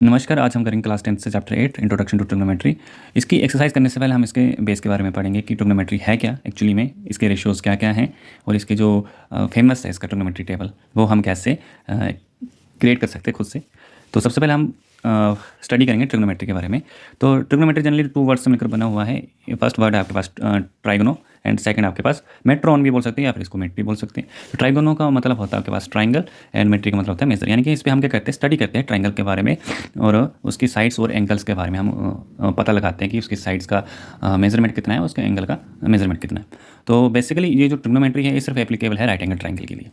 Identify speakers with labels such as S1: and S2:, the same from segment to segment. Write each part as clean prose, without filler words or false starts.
S1: नमस्कार। आज हम करेंगे क्लास 10 से चैप्टर 8 इंट्रोडक्शन टू ट्रिग्नोमेट्री। इसकी एक्सरसाइज करने से पहले हम इसके बेस के बारे में पढ़ेंगे कि ट्रिग्नोमेट्री है क्या एक्चुअली में, इसके रेशियोज़ क्या क्या हैं और इसके जो फेमस है इसका ट्रिग्नोमेट्री टेबल वो हम कैसे क्रिएट कर सकते हैं खुद से। तो सबसे पहले हम स्टडी करेंगे ट्रिग्नोमेट्री के बारे में। तो ट्रिग्नोमेट्री जनरली 2 वर्ड से मिलकर बना हुआ है। फर्स्ट वर्ड है आपके पास ट्राइगोनो एंड सेकंड आपके पास मेट्रॉन भी बोल सकते हैं या फिर इसको मेट भी बोल सकते हैं। तो ट्राइगोनो का मतलब होता है आपके पास ट्राइंगल एंड मेट्री का मतलब होता है मेजर। यानी कि इस पर हम क्या करते हैं, स्टडी करते हैं ट्राइंगल के बारे में और उसकी साइड्स और एंगल्स के बारे में हम पता लगाते हैं कि उसकी साइड्स का मेजरमेंट कितना है, उसके एंगल का मेजरमेंट कितना है। तो बेसिकली ये जो ट्रिग्नोमेट्री है ये सिर्फ एप्लीकेबल है राइट एंगल ट्राइंगल के लिए।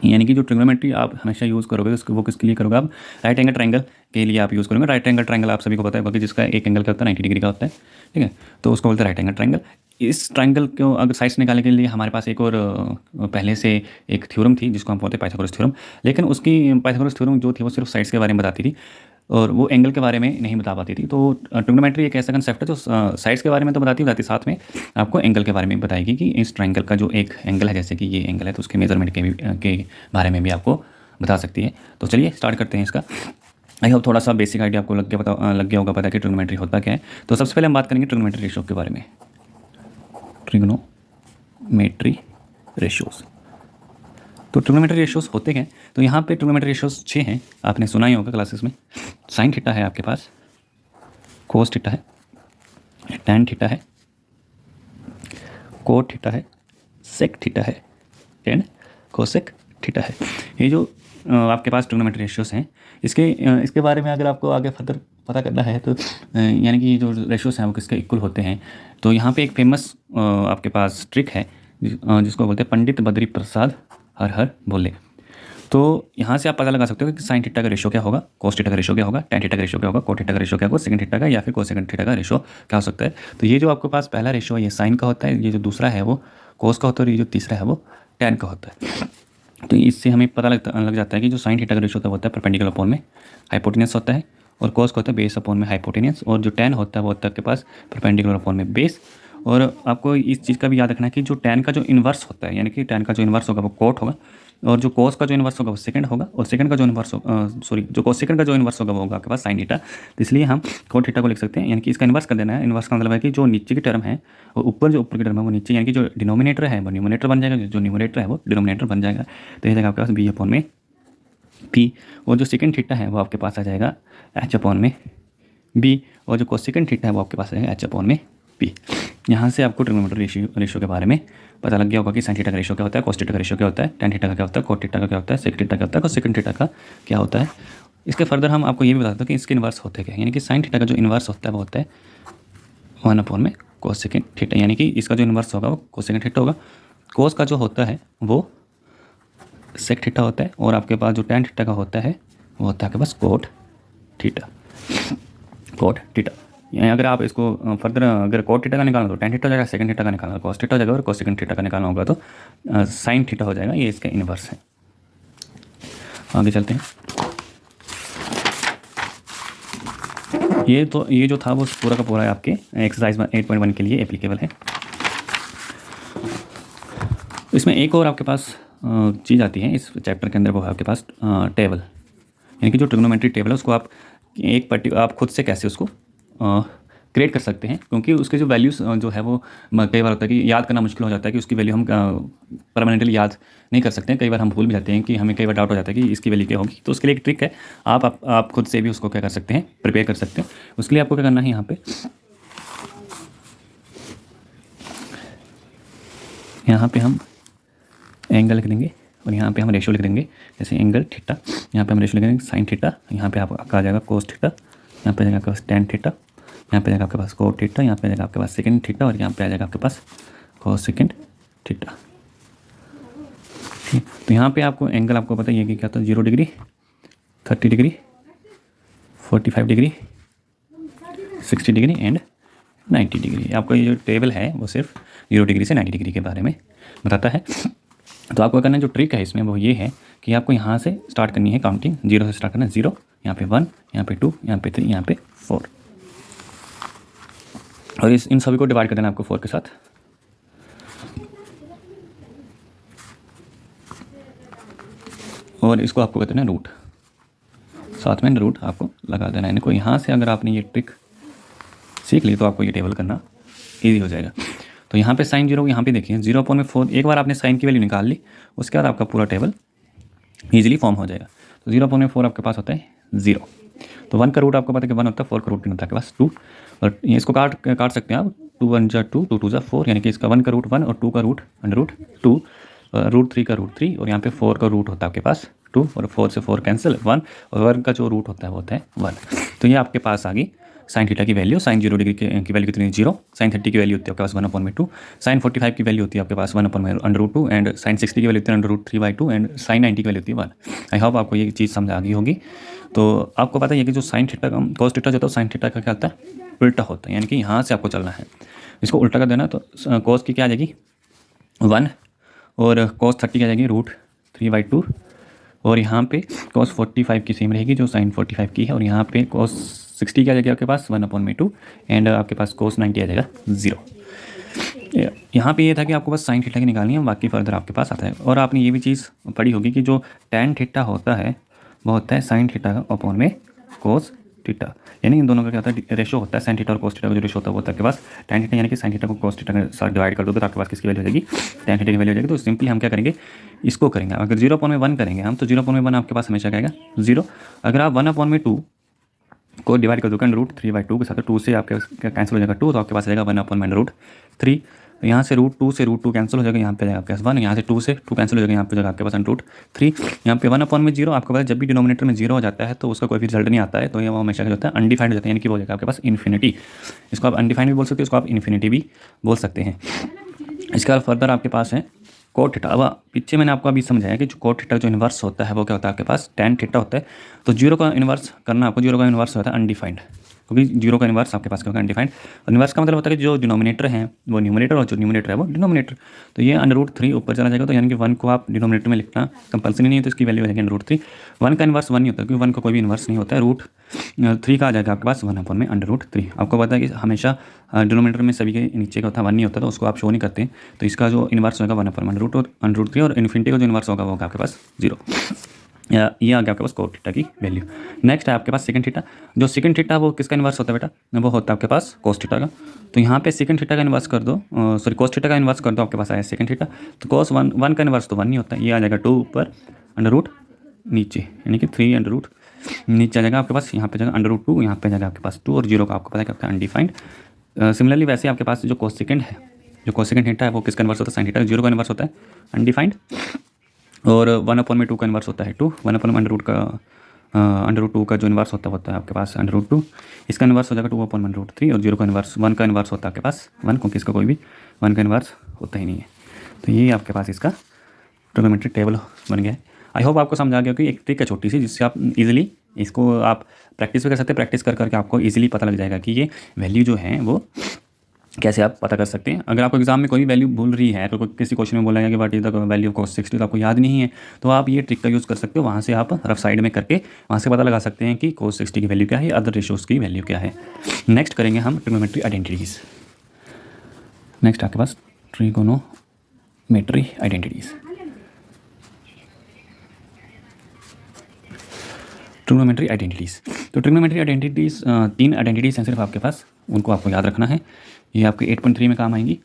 S1: यानी कि जो ट्रिग्नोमेट्री आप हमेशा यूज़ करोगे उसको वो किसके लिए करोगे, आप राइट एंगल ट्राइंगल के लिए आप यूज़ करोगे। राइट एंगल ट्राइंगल आप सभी को पता है कि जिसका एक एंगल का होता है 90 डिग्री का होता है, ठीक है। तो उसको बोलते हैं राइट एंगल ट्राइंगल। इस ट्राइंगल को अगर साइड्स निकालने के लिए हमारे पास एक और पहले से एक थ्योरम थी जिसको हम बोलते हैं पाइथागोरस थ्योरम। लेकिन उसकी पाइथागोरस थ्योरम जो थी वो सिर्फ साइड्स के बारे में बताती थी और वो एंगल के बारे में नहीं बता पाती थी। तो ट्रिग्नोमेट्री एक ऐसा कंसेप्ट है जो साइड्स के बारे में तो बताती साथ में आपको एंगल के बारे में बताएगी कि इस ट्रायंगल का जो एक एंगल है, जैसे कि ये एंगल है, तो उसके मेजरमेंट के बारे में भी आपको बता सकती है। तो चलिए स्टार्ट करते हैं इसका। आई होप थोड़ा सा बेसिक आइडिया आपको लग गया होगा पता कि ट्रिग्नोमेट्री होता क्या है। तो सबसे पहले हम बात करेंगे ट्रिग्नोमेट्री रेशियो के बारे में। ट्रिग्नोमेट्री रेशियोज़, तो ट्रिग्नोमेट्री रेशियोज़ होते हैं। तो यहाँ पे ट्रिग्नोमेट्री रेशियोज़ 6 हैं, आपने सुना ही होगा क्लासेस में। साइन थीटा है आपके पास, कोस थीटा है, टैन थीटा है, कोट थीटा है, सेक थीटा है एंड कोसेक थीटा है। ये जो आपके पास ट्रिग्नोमेट्री रेशियोज़ हैं इसके बारे में अगर आपको आगे फर्दर पता करना है तो यानी कि जो रेशियोज़ हैं वो किसके इक्वल होते हैं। तो यहाँ पे एक फेमस आपके पास ट्रिक है जिसको बोलते हैं पंडित बद्री प्रसाद हर हर बोले। तो यहाँ से आप पता लगा सकते हो कि साइन थीटा का रेशियो क्या होगा, कोस थीटा का रेशियो क्या होगा, टैन थीटा का रेशियो क्या होगा, कोट थीटा का रेशियो क्या होगा, सेकंड थीटा का या फिर कोसेकंड थीटा का रेशियो क्या हो सकता है। तो ये जो आपके पास पहला रेशियो है ये साइन का होता है, ये जो दूसरा है वो कोस का होता है और ये जो तीसरा है वो टैन का होता है। तो इससे हमें पता लग जाता है कि जो साइन थीटा का रेशियो होता है परपेंडिकुलर अपॉन में हाइपोटेनस होता है और कोस का होता है बेस अपॉन में हाइपोटेनस और जो टैन होता है वो होता है आपके पास परपेंडिकुलर अपॉन में बेस। और आपको इस चीज़ का भी याद रखना है कि जो टैन का जो इन्वर्स होता है, यानी कि टैन का जो इन्वर्स होगा वो कोट होगा और जो कोस का जो इन्वर्स होगा वो सेकंड होगा और सेकंड का जो इन्वर्स जो कोसेकंड का जो इन्वर्स होगा वो होगा आपके पास साइन थीटा। तो इसलिए हम कोट थीटा को लिख सकते हैं, यानी कि इसका इन्वर्स कर देना है। इन्वर्स का मतलब है कि जो नीचे की टर्म है और ऊपर की टर्म है वो नीचे, यानी कि जो डिनोमिनेटर है वो न्यूमरेटर बन जाएगा, जो न्यूमरेटर है वो डिनोमिनेटर बन जाएगा। तो ये जाएगा आपके पास बी अपॉन में पी और जो सेकंड थीटा है वो आपके पास आ जाएगा एच अपॉन में बी और जो कोसेकंड थीटा है वो आपके पास आएगा एच अपॉन में पी। यहाँ से आपको ट्रिग्नोमेट्री रेशियो के बारे में पता लग गया होगा कि साइन थीटा का रेशियो क्या होता है, कोस थीटा का रेशियो क्या होता है, टैन थीटा का क्या होता है, कोट थीटा का क्या होता है, सेक थीटा का क्या होता है, कोसेकंड थीटा का क्या होता है। इसके फर्दर हम आपको ये भी बताते हैं कि इसके इन्वर्स होते क्या है। यानी कि साइन थीटा का जो इन्वर्स होता है वो होता है 1 अपॉन में कोसेकंड थीटा, यानी कि इसका जो इन्वर्स होगा वो कोसेकंड थीटा होगा। कोस का जो होता है वो सेक थीटा होता है और आपके पास जो टैन थीटा का होता है वो होता है आपके पास कोट थीटा। कोट थीटा यानी अगर आप इसको फर्दर अगर कोट थीटा का निकालना तो टैन थीटा हो जाएगा, सेकंड थीटा का निकालना कोस थीटा हो जाएगा और कोसेकंड थीटा का निकालना होगा तो साइन थीटा हो जाएगा। ये इसका इन्वर्स है। आगे चलते हैं। ये जो था वो पूरा का पूरा आपके एक्सरसाइज 8.1 के लिए एप्लीकेबल है। इसमें एक और आपके पास चीज़ आती है इस चैप्टर के अंदर, वो है आपके पास टेबल, यानी कि जो ट्रिग्नोमेट्री टेबल है उसको आप आप खुद से कैसे उसको क्रिएट कर सकते हैं, क्योंकि उसके जो वैल्यूज़ जो है वो कई बार होता है कि याद करना मुश्किल हो जाता है कि उसकी वैल्यू हम परमानेंटली याद नहीं कर सकते हैं। कई बार हम भूल भी जाते हैं कि हमें कई बार डाउट हो जाता है कि इसकी वैल्यू क्या होगी। तो उसके लिए एक ट्रिक है, आप खुद से भी उसको क्या कर सकते हैं, प्रिपेयर कर सकते हैं। उसके लिए आपको क्या करना है, यहाँ पे हम एंगल लिख देंगे और यहाँ पे हम रेशियो लिख देंगे। जैसे एंगल थीटा, यहाँ पे हम रेशियो लिख देंगे साइन थीटा, यहाँ पे आपका आ जाएगा कोस थीटा, यहाँ पे आ जाएगा आपके पास टैन थीटा, यहाँ पे आ जाएगा आपके पास कोट थीटा, यहाँ पे आ जाएगा आपके पास सेकंड थीटा और यहाँ पे आ जाएगा आपके पास कोसेकंड थीटा। ठीक, तो यहाँ पे आपको एंगल आपको पता ही है कि क्या होता है, 0 degree, 30 degree, 45 degree, 60 degree and 90 degree. आपको ये जो टेबल है वो सिर्फ 0 डिग्री से 90 डिग्री के बारे में बताता है। तो आपको करना जो ट्रिक है इसमें वो ये है कि आपको यहाँ से स्टार्ट करनी है काउंटिंग, 0 से स्टार्ट करना है। 0, यहाँ पे 1, यहाँ पे 2, यहाँ पे 3, यहाँ पे 4 और इन सभी को डिवाइड कर देना आपको 4 के साथ। और इसको आपको कहते हैं रूट। साथ में अंडर रूट आपको लगा देना है। इनको यहाँ से अगर आपने ये ट्रिक सीख ली तो आपको ये टेबल करना ईजी हो जाएगा। तो यहाँ पे साइन 0 यहाँ पे देखिए 0.4, एक बार आपने साइन की वैल्यू निकाल ली उसके बाद आपका पूरा टेबल ईजिली फॉर्म हो जाएगा। तो 0.4 आपके पास होता है 0। तो 1 का रूट आपको पता है कि 1 होता है, 4 का रूट नहीं होता आपके पास 2। और ये इसको काट सकते हैं आप, 2 1 जा 2, 2 2 जा 4, यानी कि इसका 1 का रूट 1 और 2 का रूट अंडर रूट 2, रूट 3 का रूट 3, और यहाँ पे 4 का रूट होता है आपके पास 2, और 4 से 4 कैंसिल 1, और 1 का जो रूट होता है वो होता है 1। तो ये आपके पास आ गई साइन थीटा की वैल्यू। साइन 0 डिग्री की वैल्यू कितनी है 0, साइन 30 की वैल्यू होती है आपके पास 1/2, साइन 45 की वैल्यू होती है आपके पास 1/√2, एंड साइन 60 की वैल्यू होती है √3/2, एंड साइन 90 की वैल्यू होती है 1। आई होप आपको ये चीज़ समझ आ गई होगी। तो आपको पता है कि जो साइन थीटा का कॉस थीटा जो होता है साइन थीटा का क्या होता है उल्टा होता है, यानी कि यहाँ से आपको चलना है, इसको उल्टा कर देना। तो कॉस की क्या आ जाएगी 1, और कॉस 30 की आ जाएगी √3/2, और यहाँ पे कॉस 45 की सेम रहेगी जो साइन 45 की है, और यहाँ पे कॉस 60 की आ जाएगी आपके पास 1/2, एंड आपके पास कॉस 90 आ जाएगा 0। यहाँ पे ये था कि आपको बस साइन थीटा की निकालनी है, बाकी फर्दर आपके पास आता है। और आपने ये भी चीज़ पढ़ी होगी कि जो टैन थीटा होता है वो होता है साइन थीटा अपॉन में कोस थीटा, यानी इन दोनों का क्या होता है रेशो होता है। साइन थीटा और कोस थीटा का जो रेशो होता है वो होता है आपके पास टैन थीटा, यानी कि साइन थीटा को कोस थीटा के साथ डिवाइड कर दो तो आपके पास किसकी वैल्यू हो जाएगी टैन थीटा की वैल्यू हो जाएगी। तो सिंपली हम क्या करेंगे इसको करेंगे, अगर 0/1 करेंगे हम तो 0/1 आपके पास हमेशा क्या आएगा 0। अगर आप 1/2 को डिवाइड कर दोगे √3/2 के साथ, 2 से आपके कैंसिल हो जाएगा 2, तो आपके पास जाएगा 1/√3। यहाँ से √2 से √2 कैंसिल हो जाएगा, यहाँ पे जाएगा आपके पास 1, यहाँ से 2 से 2 कैंसिल हो जाएगा, यहाँ पे जाएगा आपके पास √3। यहाँ पे 1/0 आपको पता है जब भी डिनोमिनेटर में 0 हो जाता है तो उसका कोई भी रिजल्ट नहीं आता है, तो ये वो हमेशा क्या होता है अनडिफाइंड हो जाता है, यानी कि वो हो जाएगा आपके पास इन्फिनिटी। इसको आप अनडिफाइंड भी बोल सकते हो, इसको आप इन्फिनिटी भी बोल सकते हैं। इसके बाद फर्दर आपके पास है कोट थीटा। अब पीछे मैंने आपको अभी समझाया कि जो कोट थीटा जो इन्वर्स होता है वो क्या होता है आपके पास टैन थीटा होता है। तो 0 का इन्वर्स करना, आपको 0 का इन्वर्स होता है अनडिफाइंड, क्योंकि 0 का इन्वर्स आपके पास क्या होगा अनडिफाइंड। इन्वर्स का मतलब होता है कि जो डिनोमिनेटर है वो न्यूमरेटर और जो न्यूमरेटर है वो डिनोमिनेटर। तो ये √3 ऊपर चला जाएगा, तो यानी कि 1 को आप डिनोमिनेटर में लिखना कंपल्सरी नहीं है, तो इसकी वैल्यू रहेगी √3। 1 का इन्वर्स 1 नहीं होता, क्योंकि 1 का कोई भी इन्वर्स नहीं होता है। √3 का आ जाएगा आपके पास 1/√3। आपको पता है कि हमेशा डिनोमिनेटर में सभी के नीचे का होता है 1 नहीं होता, तो उसको आप शो नहीं करते। तो इसका जो इन्वर्स होगा 1/√3, और इन्फिनिटी का जो इन्वर्स होगा वो होगा आपके पास 0। ये आ गया आपके पास कोट थीटा की वैल्यू। नेक्स्ट है आपके पास सेकंड थीटा। जो सेकंड थीटा वो किसका इन्वर्स होता है बेटा, वो होता है आपके पास कोस थीटा का। तो यहाँ पे सेकंड थीटा का इन्वर्स कर दो, सॉरी कोस थीटा का इन्वर्स कर दो, आपके पास आया सेकंड थीटा। तो कोस 1 का इन्वर्स तो 1 नहीं होता, ये आ जाएगा 2 ऊपर √ नीचे, यानी कि 3 नीचे आ जाएगा आपके पास, यहाँ पे जाएगा √2, यहाँ पे जाएगा आपके पास 2, और 0 का आपको पता है क्या अनडिफाइंड। सिमिलरली वैसे आपके पास जो कोस सेकंड है, जो कोस सेकंड थीटा है वो किसका इन्वर्स होता है साइन थीटा, 0 का इन्वर्स होता है अनडिफाइंड। और 1/2 का इन्वर्स होता है 2, 1/√2 का √2 का जो इन्वर्स होता है आपके पास √2, इसका इन्वर्स हो जाएगा 2/√3, और 0 का इन्वर्स 1 का इन्वर्स होता है आपके पास 1, क्योंकि इसका कोई भी 1 का इन्वर्स होता ही नहीं है। तो ये आपके पास इसका ट्रिग्नोमेट्रिक टेबल बन गया है। आई होप आपको समझ आ गया कि एक ट्रिक है छोटी सी, जिससे आप इजीली इसको आप प्रैक्टिस भी कर सकते हैं। प्रैक्टिस कर करके आपको इजीली पता लग जाएगा कि ये वैल्यू जो है वो कैसे आप पता कर सकते हैं। अगर आपको एग्जाम में कोई भी वैल्यू भूल रही है, तो किसी क्वेश्चन में बोला गया कि what is the value of cos 60, तो आपको याद नहीं है, तो आप ये ट्रिक का यूज़ कर सकते हो। वहाँ से आप रफ साइड में करके वहाँ से पता लगा सकते हैं कि cos 60 की वैल्यू क्या है, अदर रेशियोज़ की वैल्यू क्या है। नेक्स्ट करेंगे हम ट्रिग्नोमेट्री आइडेंटिटीज़। नेक्स्ट आपके पास ट्रिगोनोमेट्री आइडेंटिटीज़। ट्रिग्नोमेट्री आइडेंटिटीज़, तो ट्रिग्नोमेट्री आइडेंटिटीज़ 3 आइडेंटिटीज़ हैं सिर्फ आपके पास, उनको आपको याद रखना है। ये आपके 8.3 में काम आएंगी।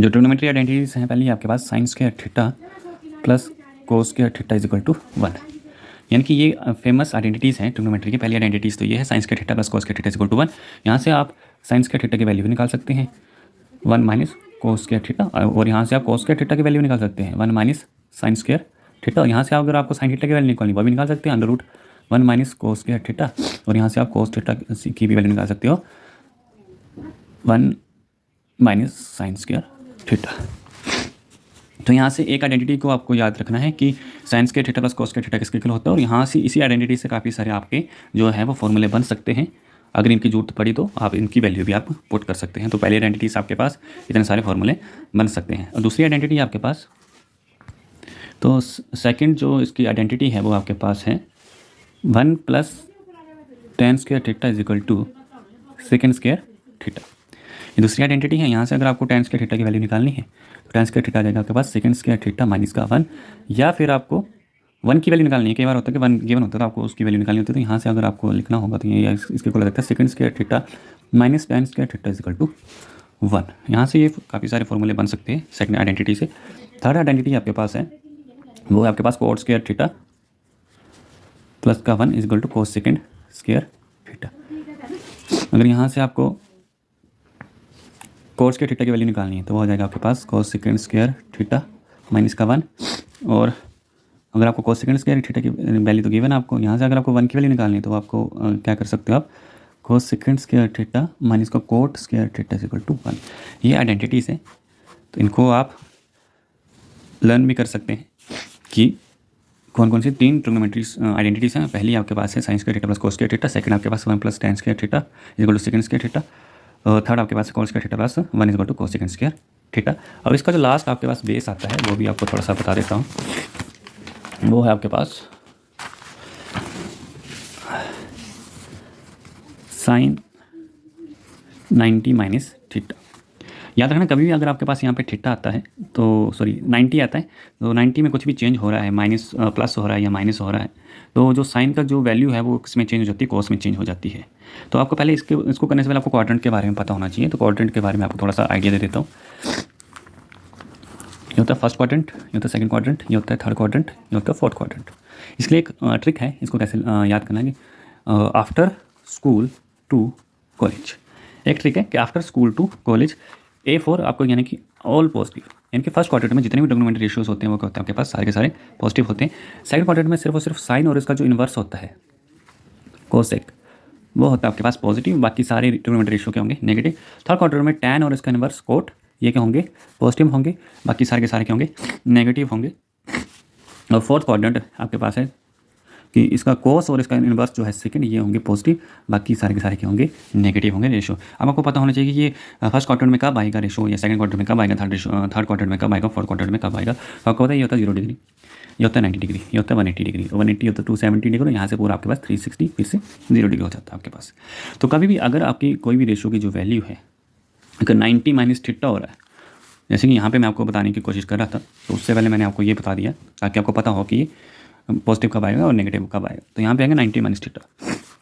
S1: जो ट्रिग्नोमेट्री आइडेंटिटीज़ हैं, पहले आपके पास sine square theta plus cos square theta is equal to 1, यानी कि ये फेमस आइडेंटिटीज़ हैं ट्रिग्नोमेट्री की। पहली आइडेंटिटीज़ तो ये है sine square theta plus cos square theta is equal to 1। यहाँ से आप साइन स्क्वायर थीटा की वैल्यू भी निकाल सकते हैं 1 - कोस स्क्वायर थीटा, और यहाँ से आप कोस स्क्वायर थीटा की वैल्यू निकाल सकते हैं 1 - साइन स्क्वायर थीटा, और यहाँ से अगर आपको साइन थीटा की वैल्यू निकालनी वो भी निकाल सकते हैं √1 - कोस स्क्वायर थीटा, और यहाँ से आप कोस थीटा की भी वैल्यू निकाल सकते हो 1 - साइन स्क्वायर थीटा। तो यहाँ से एक आइडेंटिटी को आपको याद रखना है कि sign square theta plus cos square theta किसके इक्वल होता है, और यहाँ से इसी आइडेंटिटी से काफ़ी सारे आपके जो है वो फॉर्मूले बन सकते हैं। अगर इनकी जरूरत पड़ी तो आप इनकी वैल्यू भी आप पुट कर सकते हैं। तो पहली आइडेंटिटी से आपके पास इतने सारे फॉर्मूले बन सकते हैं। और दूसरी आइडेंटिटी आपके पास, तो सेकंड जो इसकी आइडेंटिटी है वो आपके पास है 1 + tan square theta is equal to second square theta. ये दूसरी आइडेंटिटी है। यहाँ से अगर आपको tan स्क्वायर थीटा की वैल्यू निकालनी है तो tan स्क्वायर थीटा आ जाएगा आपके पास सेकेंड स्क्वायर थीटा माइनस का 1, या फिर आपको वन की वैल्यू निकालनी है। कई बार होता है कि वन गिवन होता है तो आपको उसकी वैल्यू निकालनी होती है। तो यहाँ से अगर आपको लिखना होगा तो ये इसके को लगता है second square theta minus tan square theta is equal to 1। यहाँ से ये काफ़ी सारे फॉर्मूले बन सकते हैं सेकंड आइडेंटिटी से। थर्ड आइडेंटिटी आपके पास है वो है आपके पास कोट स्क्वायर थीटा प्लस का 1 is equal to cosec square theta. अगर यहाँ से आपको कोस स्क्वायर थीटा की वैल्यू निकालनी है तो वो हो जाएगा आपके पास cosec square theta minus का 1। और अगर आपको कोस सेकंड स्क्वायर थीटा की वैल्यू तो गिवन है आपको, यहाँ से अगर आपको 1 की वैल्यू निकालनी है तो आपको क्या कर सकते हो आप cosec square theta minus का cot square theta is equal to 1। ये आइडेंटिटीज़ हैं तो इनको आप लर्न भी कर सकते हैं कि कौन कौन सी तीन ट्रिग्नोमेट्रीज आइडेंटिटीज़ हैं। पहली आपके पास है sine square theta plus cos square theta, second आपके पास 1 plus tan square theta is equal to sec square theta, और थर्ड आपके पास cos square theta plus 1 is equal to cosec square theta. अब इसका जो लास्ट आपके पास base आता है वो भी आपको थोड़ा सा बता देता हूँ। वो है आपके पास साइन 90 माइनस थीटा। याद रखना कभी भी अगर आपके पास यहाँ पे थीटा आता है तो सॉरी 90 आता है तो 90 में कुछ भी चेंज हो रहा है, माइनस प्लस हो रहा है या माइनस हो रहा है, तो जो साइन का जो वैल्यू है वो किसमें चेंज हो जाती है, कोस में चेंज हो जाती है। तो आपको पहले इसको करने से पहले आपको क्वाड्रेंट के बारे में पता होना चाहिए। तो क्वाड्रेंट के बारे में आपको थोड़ा सा आइडिया दे देता हूँ। ये होता है फर्स्ट क्वाड्रेंट, ये होता है सेकंड क्वाड्रेंट, ये होता है थर्ड क्वाड्रेंट, ये होता है फोर्थ क्वाड्रेंट। इसके लिए एक ट्रिक है, इसको कैसे याद करना है कि आफ्टर स्कूल टू कॉलेज। एक ट्रिक है कि after school to college A4 आपको यानी कि ऑल पॉजिटिव, यानी कि फर्स्ट क्वाड्रेंट में जितने भी ट्रिग्नोमेट्री रेशियोज होते हैं वो क्या होते हैं आपके पास सारे के सारे पॉजिटिव होते हैं। सेकंड क्वाड्रेंट में सिर्फ और सिर्फ साइन और इसका जो इन्वर्स होता है कोसेक वो होता है आपके पास पॉजिटिव, बाकी सारे ट्रिग्नोमेट्री रेशियो के होंगे नेगेटिव। थर्ड क्वाड्रेंट में टैन और इसका इन्वर्स कोट ये क्या होंगे पॉजिटिव होंगे, बाकी सारे के सारे क्या होंगे नेगेटिव होंगे। और फोर्थ क्वाड्रेंट आपके पास है कि इसका कोस और इसका इन्वर्स जो है सेकंड ये होंगे पॉजिटिव, बाकी सारे के सारे क्या होंगे नेगेटिव होंगे रेशो। अब आपको पता होना चाहिए कि ये फर्स्ट क्वाड्रेंट में कब आएगा रेशो, या सेकंड क्वाड्रेंट में कब आएगा, थर्ड क्वाड्रेंट में कब आएगा, फोर्थ क्वाड्रेंट में कब आएगा। तो आपको पता है ये होता है 0 डिग्री, ये होता है 90 डिग्री, ये होता है 180 डिग्री, 180 होता है 270 डिग्री, यहाँ से पूरा आपके पास 360 फिर से 0 डिग्री हो जाता है आपके पास। तो कभी भी अगर आपकी कोई भी रेशो की जो वैल्यू है अगर 90 माइनस थीटा हो रहा है, जैसे कि यहाँ पे मैं आपको बताने की कोशिश कर रहा था, तो उससे पहले मैंने आपको ये बता दिया ताकि आपको पता हो कि ये पॉजिटिव कब आएगा और नेगेटिव कब आएगा। तो यहाँ पे आएगा 90 माइनस थीटा,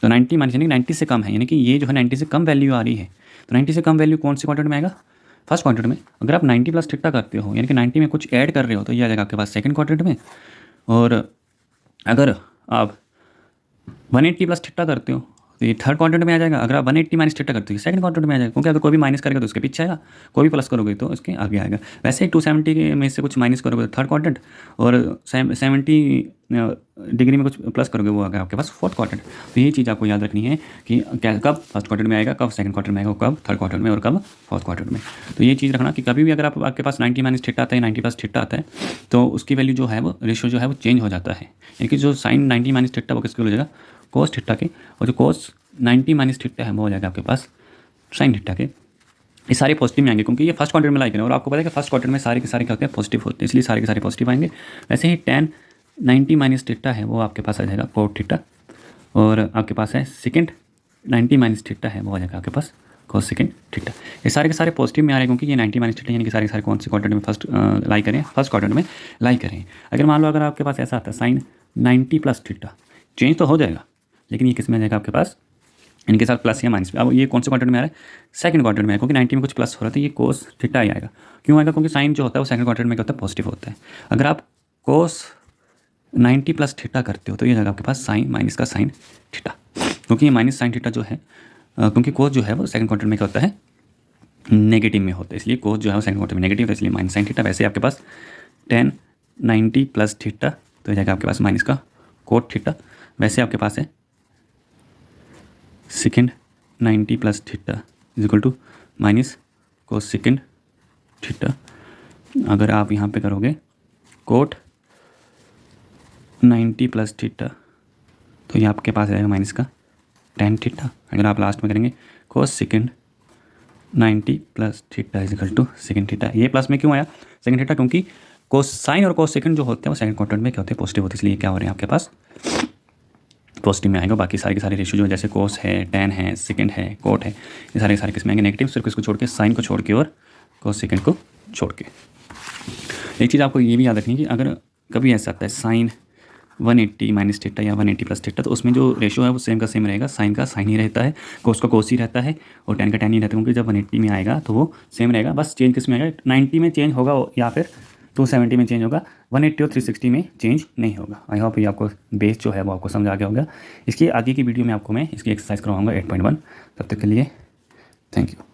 S1: तो 90 माइनस यानी 90 से कम है, यानी कि ये जो है 90 से कम वैल्यू आ रही है। तो 90 से कम वैल्यू कौन से क्वाड्रेंट में आएगा, फर्स्ट क्वाड्रेंट में। अगर आप 90 प्लस थीटा करते हो यानी कि 90 में कुछ ऐड कर रहे हो तो ये आ जाएगा आपके पास सेकंड क्वाड्रेंट में। और अगर आप 180 प्लस थीटा करते हो तो ये थर्ड क्वाड्रेंट में आ जाएगा। अगर आप 180 माइनस थीटा करते हो सेकंड क्वाड्रेंट में आ जाएगा, क्योंकि अगर कोई भी माइनस करेगा तो उसके पीछे आएगा, कोई भी प्लस करोगे तो इसके आगे आएगा। वैसे ही 270 में से कुछ माइनस करोगे तो थर्ड क्वाड्रेंट, और 70 डिग्री में कुछ प्लस करोगे वो आएगा आपके पास फोर्थ क्वाड्रेंट। तो ये चीज़ आपको याद रखनी है कि कब फर्स्ट क्वाड्रेंट में आएगा, कब सेकंड क्वाड्रेंट में आएगा, कब थर्ड क्वाड्रेंट में और कब फोर्थ क्वाड्रेंट में। तो ये चीज़ रखना कि कभी भी अगर आपके पास 90 माइनस थीटा आता है, 90 प्लस थीटा आता है, तो उसकी वैल्यू जो है वो रेशियो जो है वो चेंज हो जाता है। यानी कि जो साइन 90 माइनस थीटा वो किसके हो जाएगा कोस थीटा के, और जो कोस 90 माइनस थीटा है वो हो जाएगा आपके पास साइन थीटा के। ये सारे पॉजिटिव में आएंगे क्योंकि ये फर्स्ट क्वाड्रेंट में लाई करें, और आपको पता है कि फर्स्ट क्वाड्रेंट में सारे के सारे क्या होते हैं पॉजिटिव होते हैं, इसलिए सारे के सारे पॉजिटिव आएंगे। वैसे ही tan 90 माइनस थीटा है वो आपके पास आ जाएगा कोट थीटा, और आपके पास है सेकंड 90 माइनस थीटा है वो आ जाएगा आपके पास कोस सेकंड थीटा। ये सारे के सारे पॉजिटिव में आ रहे हैं क्योंकि ये 90 माइनस थीटा यानी कि सारे के सारे कौन से क्वाड्रेंट में फर्स्ट लाई करें, फर्स्ट क्वाड्रेंट में लाई करें। अगर मान लो अगर आपके पास ऐसा आता है साइन 90 प्लस थीटा, चेंज तो हो जाएगा लेकिन ये किस में आ जाएगा आपके पास इनके साथ प्लस या माइनस में। अब ये कौन से क्वाड्रेंट में आ रहा है सेकंड क्वाड्रेंट में, क्योंकि 90 में कुछ प्लस हो रहा था, ये कोस थीटा ही आएगा। क्यों आएगा, क्योंकि साइन जो होता है वो सेकंड क्वाड्रेंट में क्या होता है पॉजिटिव होता है। अगर आप कोस 90 प्लस थीटा करते हो तो ये जाएगा आपके पास साइन माइनस का साइन थीटा, क्योंकि ये माइनस साइन थीटा जो है क्योंकि कोस जो है वो सेकंड क्वाड्रेंट में क्या होता है नेगेटिव में होता है, इसलिए कोस जो है वो सेकंड क्वाड्रेंट में नेगेटिव है, इसलिए माइनस साइन थीटा। वैसे आपके पास tan 90 प्लस थीटा तो ये जाएगा आपके पास माइनस का कोट थीटा। वैसे आपके पास है second 90 plus theta is equal to minus cosec theta. अगर आप यहाँ पे करोगे कोट 90 प्लस थीटा तो ये आपके पास आएगा माइनस का tan थीटा। अगर आप लास्ट में करेंगे cosec 90 plus theta is equal to sec theta. ये प्लस में क्यों आया सेकेंड थीटा, क्योंकि कोस साइन और कोस सेकेंड जो होते हैं वो सेकंड क्वाड्रेंट में क्या होते हैं पॉजिटिव होते हैं, इसलिए क्या हो रहे हैं आपके पास पॉजिटिव में आएगा। बाकी सारे के सारे रेशियो जो जैसे कोस है, tan है, सेकंड है, कोट है, ये सारे सारे किस में आएंगे नेगेटिव, सिर्फ इसको छोड़ के साइन को छोड़ के और कोस सेकंड को छोड़ के। एक चीज़ आपको ये भी याद रखनी है कि अगर कभी ऐसा आता है साइन 180 माइनस थीटा या 180 प्लस थीटा, तो उसमें जो रेशो है वो सेम का सेम रहेगा, साइन का साइन ही रहता है, कोस का कोस ही रहता है और टेन का टेन ही रहता है, क्योंकि जब 180 में आएगा तो वो सेम रहेगा, बस चेंज किस में आएगा, 90 में चेंज होगा या फिर 270 में चेंज होगा, 180 और 360 में चेंज नहीं होगा। आई होप ये आपको बेस जो है वो आपको समझ आ गया होगा। इसकी आगे की वीडियो में आपको मैं इसकी एक्सरसाइज करवाऊंगा 8.1। तब तक के लिए थैंक यू।